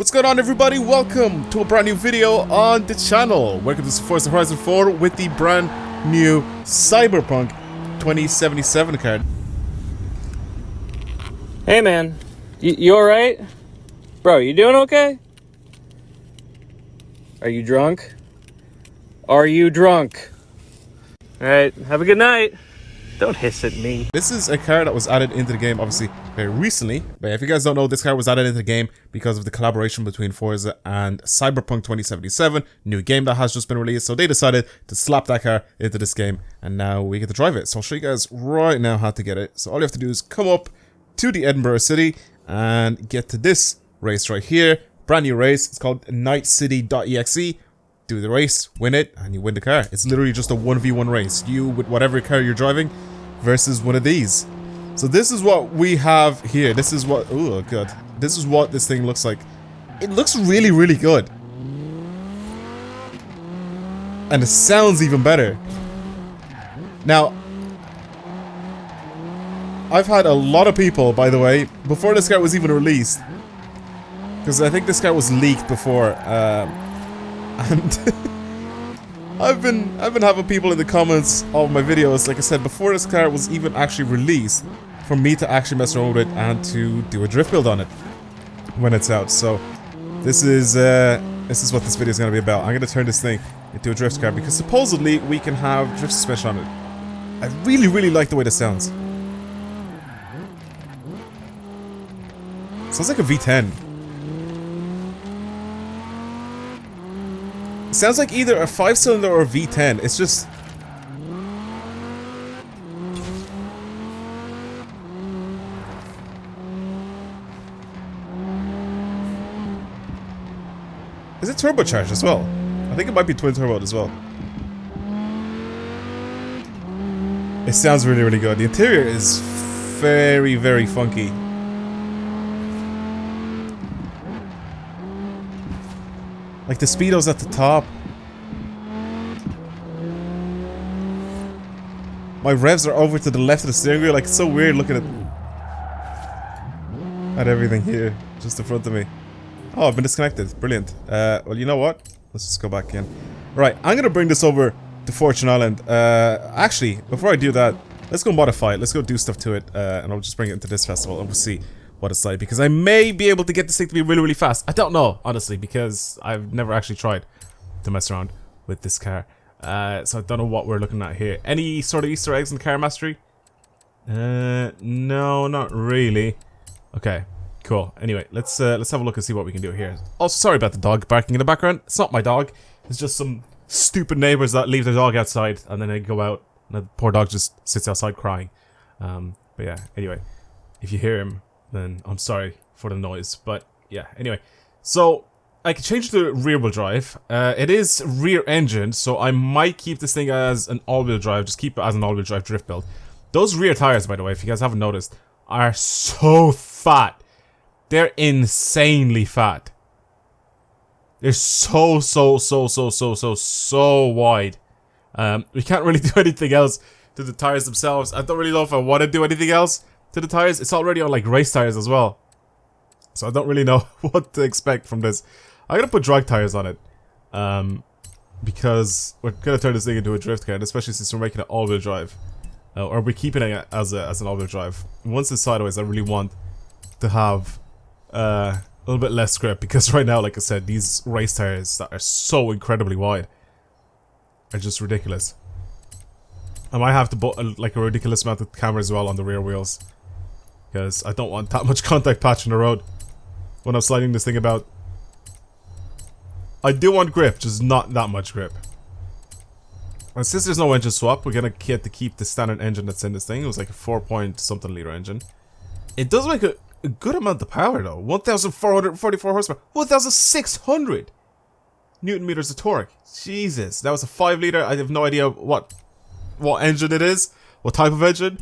What's going on, everybody? Welcome to a brand new video on the channel. Welcome to Forza Horizon 4 with the brand new Cyberpunk 2077 card. Hey man, you alright? Bro, you doing okay? Are you drunk? Are you drunk? Alright, have a good night. Don't hiss at me. This is a car that was added into the game, obviously, very recently. But if you guys don't know, this car was added into the game because of the collaboration between Forza and Cyberpunk 2077, new game that has just been released. So they decided to slap that car into this game, and now we get to drive it. So I'll show you guys right now how to get it. So all you have to do is come up to the Edinburgh City and get to this race right here. Brand new race. It's called nightcity.exe. Do the race, win it, and you win the car. It's literally just a 1v1 race. You with whatever car you're driving versus one of these. So this is what we have here. This is what, oh god. This is what this thing looks like. It looks really, really good. And it sounds even better. Now, I've had a lot of people, by the way, before this car was even released, because I think this car was leaked before, and I've been having people in the comments of my videos, like I said, before this car was even actually released, for me to actually mess around with it and to do a drift build on it when it's out. So this is what this video is going to be about. I'm going to turn this thing into a drift car because supposedly we can have drift suspension on it. I really, really like the way this sounds. Sounds like a V10. It sounds like either a 5-cylinder or a V10. It's just... Is it turbocharged as well? I think it might be twin turbo as well. It sounds really, really good. The interior is very, very funky. Like the speedo's at the top. My revs are over to the left of the steering wheel. Like, it's so weird looking at everything here, just in front of me. Oh, I've been disconnected. Brilliant. Well, you know what? Let's just go back in. Right, I'm gonna bring this over to Fortune Island. Actually, before I do that, let's go modify it. Let's go do stuff to it, and I'll just bring it into this festival, and we'll see what it's like, because I may be able to get this thing to be really, really fast. I don't know, honestly, because I've never actually tried to mess around with this car. So I don't know what we're looking at here. Any sort of Easter eggs in Car Mastery? No, not really. Okay, cool. Anyway, let's have a look and see what we can do here. Also, sorry about the dog barking in the background. It's not my dog. It's just some stupid neighbors that leave their dog outside and then they go out and the poor dog just sits outside crying. But yeah, anyway, if you hear him, then I'm sorry for the noise, but yeah, anyway. So, I can change to rear wheel drive. It is rear engine, so I might keep this thing as an all-wheel drive, just keep it as an all-wheel drive drift build. Those rear tires, by the way, if you guys haven't noticed, are so fat. They're insanely fat. They're so wide. We can't really do anything else to the tires themselves. I don't really know if I want to do anything else to the tires. It's already on like race tires as well, so I don't really know what to expect from this. I'm gonna put drag tires on it, because we're gonna turn this thing into a drift car, and especially since we're making it all-wheel drive, or we're keeping it as an all-wheel drive. Once it's sideways, I really want to have a little bit less grip, because right now, like I said, these race tires that are so incredibly wide are just ridiculous. I might have to put like a ridiculous amount of camera as well on the rear wheels, because I don't want that much contact patch on the road when I'm sliding this thing about. I do want grip, just not that much grip. And since there's no engine swap, we're gonna get to keep the standard engine that's in this thing. It was like a 4-point-something liter engine. It does make a good amount of power though. 1,444 horsepower. 1,600 Newton meters of torque. Jesus, that was a 5-liter. I have no idea what engine it is, what type of engine.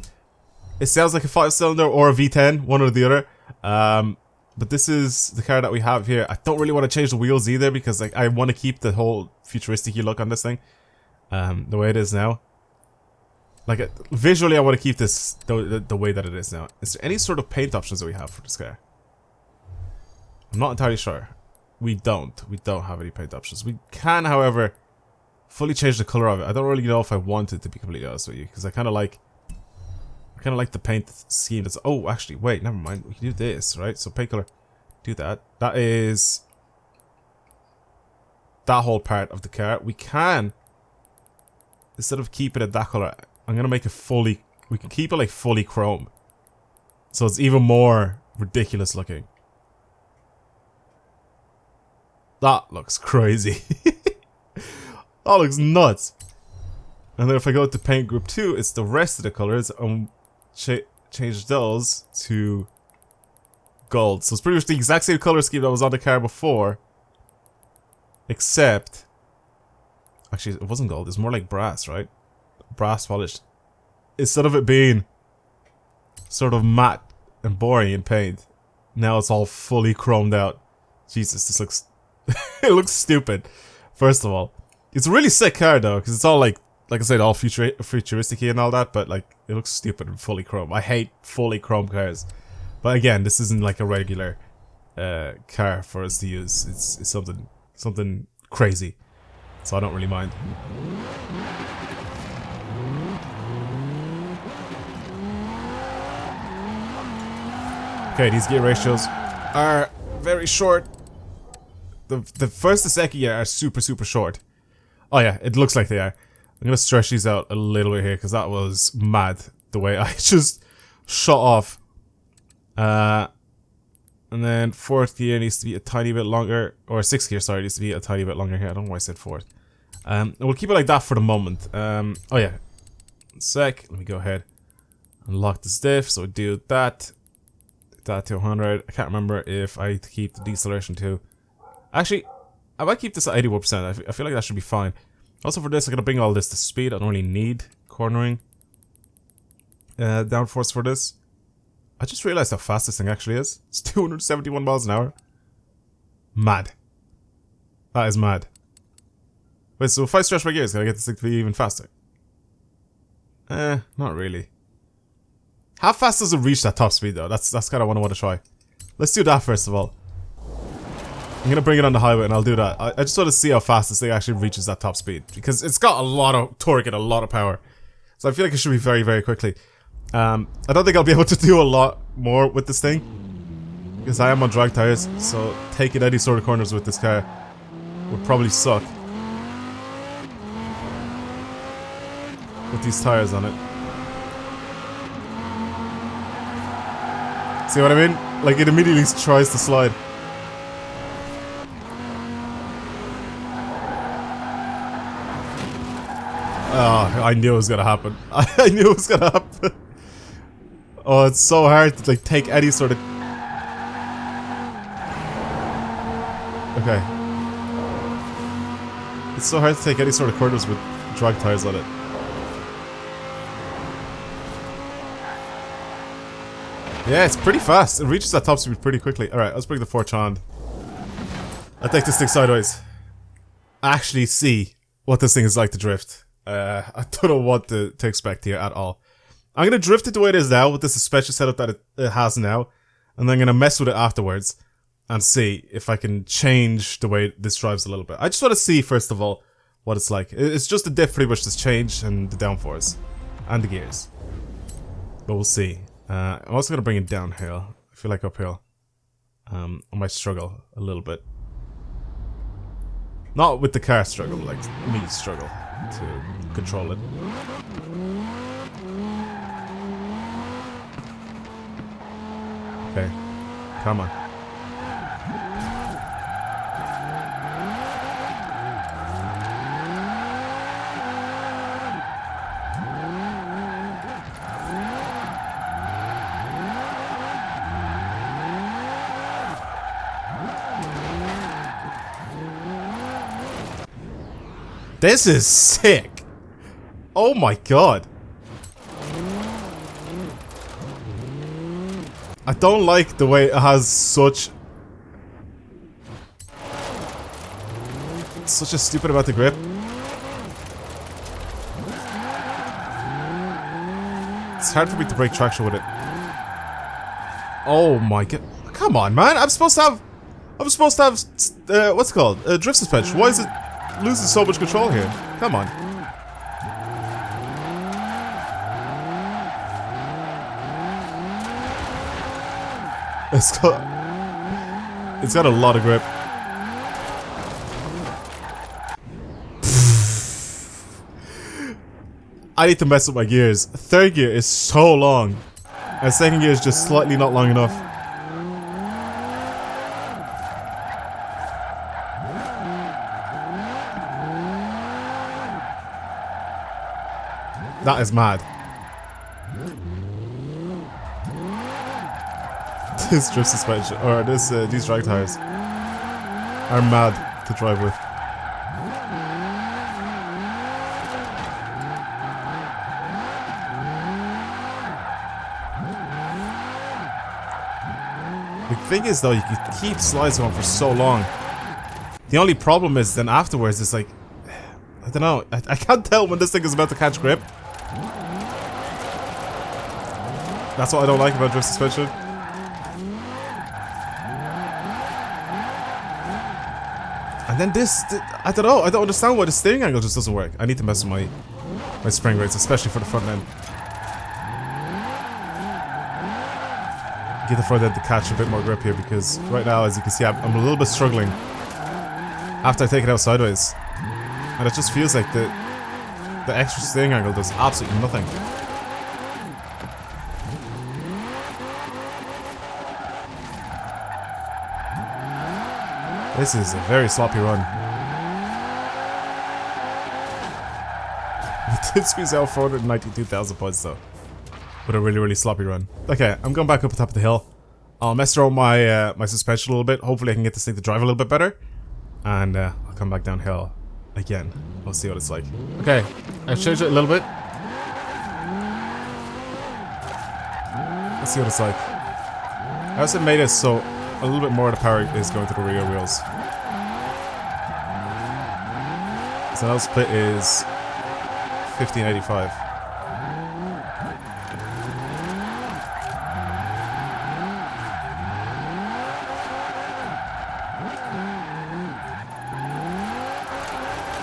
It sounds like a 5-cylinder or a V10, one or the other. But this is the car that we have here. I don't really want to change the wheels either, because like I want to keep the whole futuristic look on this thing, the way it is now. Like visually, I want to keep this the way that it is now. Is there any sort of paint options that we have for this car? I'm not entirely sure. we don't have any paint options. We can, however, fully change the color of it. I don't really know if I want it, to be completely honest with you, because I kind of like the paint scheme. That's oh, actually, wait, never mind. We can do this, right? So paint color, do that. That is that whole part of the car. We can, instead of keeping it that color, I'm gonna make it fully. We can keep it like fully chrome, so it's even more ridiculous looking. That looks crazy. That looks nuts. And then if I go to paint group 2, it's the rest of the colors, and change those to gold. So it's pretty much the exact same color scheme that was on the car before, except actually it wasn't gold. It's more like brass, right? Brass polished. Instead of it being sort of matte and boring in paint, now it's all fully chromed out. Jesus, this looks it looks stupid. First of all, it's a really sick car though, because it's all like I said, all futuristic and all that, but like it looks stupid and fully chrome. I hate fully chrome cars, but again, this isn't like a regular car for us to use. It's something crazy, so I don't really mind. Okay, these gear ratios are very short. The first and second gear are super short. Oh yeah, it looks like they are. I'm gonna stretch these out a little bit here because that was mad the way I just shot off. And then fourth gear needs to be a tiny bit longer, or sixth gear, sorry, needs to be a tiny bit longer here. I don't know why I said fourth. We'll keep it like that for the moment. Oh yeah, sec. Let me go ahead and lock this diff. So we do that. That to 100. I can't remember if I keep the deceleration to. Actually, I might keep this at 81%. I feel like that should be fine. Also for this, I'm gonna bring all this to speed. I don't really need cornering downforce for this. I just realized how fast this thing actually is. It's 271 miles an hour. Mad. That is mad. Wait, so if I stretch my gears, can I get this thing to be even faster? Not really. How fast does it reach that top speed though? That's kind of what I want to try. Let's do that first of all. I'm gonna bring it on the highway and I'll do that. I just want to see how fast this thing actually reaches that top speed, because it's got a lot of torque and a lot of power. So I feel like it should be very quickly. I don't think I'll be able to do a lot more with this thing, because I am on drag tires, so taking any sort of corners with this car would probably suck. With these tires on it. See what I mean? Like it immediately tries to slide. Oh, I knew it was gonna happen. I knew it was gonna happen. Oh, it's so hard to like take any sort of... Okay. It's so hard to take any sort of corners with drag tires on it. Yeah, it's pretty fast. It reaches that top speed pretty quickly. Alright, let's bring the Forge on. I'll take this thing sideways. Actually see what this thing is like to drift. I don't know what to expect here at all. I'm gonna drift it the way it is now with the suspension setup that it has now, and then I'm gonna mess with it afterwards and see if I can change the way this drives a little bit. I just want to see first of all what it's like. It's just the diff pretty much that's changed, and the downforce and the gears, but we'll see. I'm also gonna bring it downhill. I feel like uphill I might struggle a little bit. Not with the car struggle, like me struggle to control it. Okay, come on. This is sick! Oh my god! I don't like the way it has such a stupid amount of grip. It's hard for me to break traction with it. Oh my god. Come on, man! I'm supposed to I'm supposed to have, what's it called? Drift suspension. Why is it losing so much control here? Come on. It's got a lot of grip. I need to mess up my gears. Third gear is so long. And second gear is just slightly not long enough. That is mad. This drift suspension, or these drag tires are mad to drive with. The thing is though, you can keep slides going for so long. The only problem is then afterwards it's like, I don't know, I can't tell when this thing is about to catch grip. That's what I don't like about drift suspension. And then this, I don't know, I don't understand why the steering angle just doesn't work. I need to mess with my spring rates, especially for the front end. Get the front end to catch a bit more grip here, because right now, as you can see, I'm a little bit struggling after I take it out sideways. And it just feels like the extra steering angle does absolutely nothing. This is a very sloppy run. We did squeeze out 492,000 points though. With a really, really sloppy run. Okay, I'm going back up the top of the hill. I'll mess around my my suspension a little bit. Hopefully I can get this thing to drive a little bit better. And I'll come back downhill again. We'll see what it's like. Okay, I've changed it a little bit. Let's see what it's like. I also made it so a little bit more of the power is going to the rear wheels. So now the split is 1585.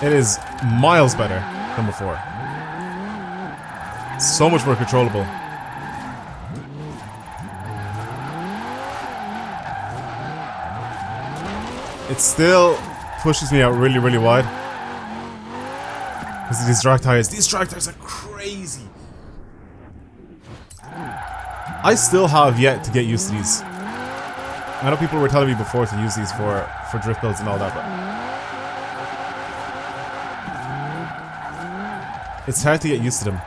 It is miles better than before. So much more controllable. It still pushes me out really, really wide. Because of these drag tires. These drag tires are crazy. I still have yet to get used to these. I know people were telling me before to use these for drift builds and all that, but it's hard to get used to them.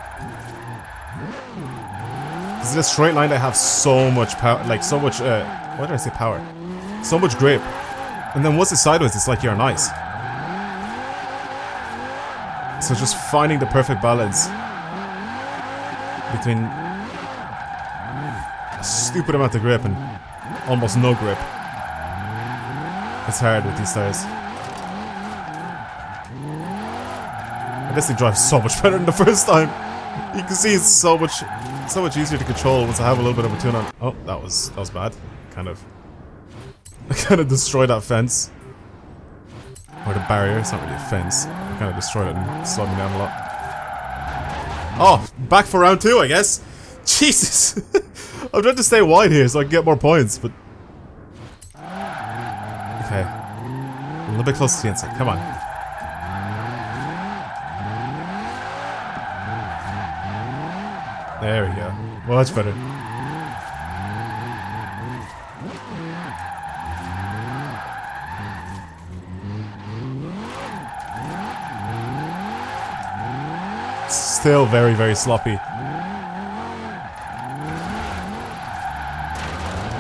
Because in a straight line I have so much power, like so much, why did I say power? So much grip. And then once it's sideways, it's like you're on ice. So just finding the perfect balance between a stupid amount of grip and almost no grip. It's hard with these tires. And this thing drives so much better than the first time. You can see it's so much easier to control once I have a little bit of a tune on. Oh, that was bad. I kind of destroyed that fence. Or the barrier, it's not really a fence. I kind of destroyed it and slowed me down a lot. Oh, back for round 2, I guess. Jesus! I'm trying to stay wide here so I can get more points, but... Okay. A little bit closer to the inside, come on. There we go. Much better. Still very, very sloppy.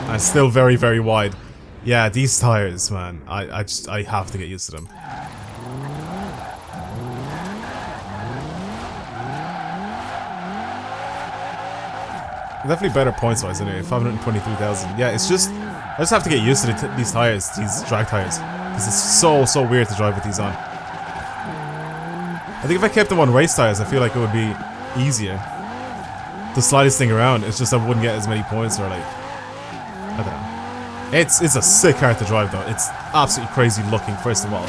And still very, very wide. Yeah, these tires, man. I have to get used to them. Definitely better points wise anyway, 523,000. Yeah, it's just, I just have to get used to these tires, these drag tires. Because it's so weird to drive with these on. I think if I kept them on race tires, I feel like it would be easier to slide this thing around. It's just I wouldn't get as many points, or like, I don't know. It's a sick car to drive though. It's absolutely crazy looking, first of all.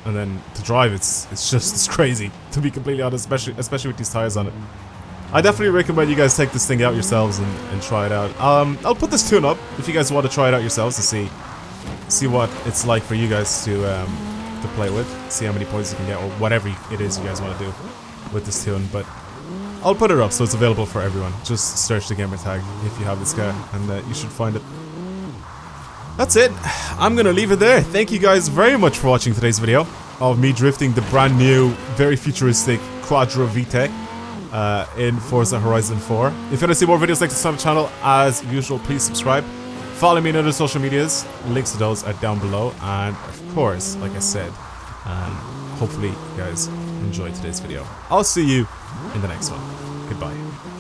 And then to drive, it's just as crazy, to be completely honest, especially with these tires on it. I definitely recommend you guys take this thing out yourselves and try it out. I'll put this tune up if you guys want to try it out yourselves to see what it's like for you guys to play with, see how many points you can get, or whatever it is you guys want to do with this tune. But I'll put it up so it's available for everyone. Just search the gamer tag if you have this car, and you should find it. That's it. I'm gonna leave it there. Thank you guys very much for watching today's video of me drifting the brand new, very futuristic Quattro VTEC in Forza Horizon 4. If you want to see more videos like this on the channel, as usual, please subscribe. Follow me on other social medias. Links to those are down below. And of course, like I said, hopefully you guys enjoyed today's video. I'll see you in the next one. Goodbye.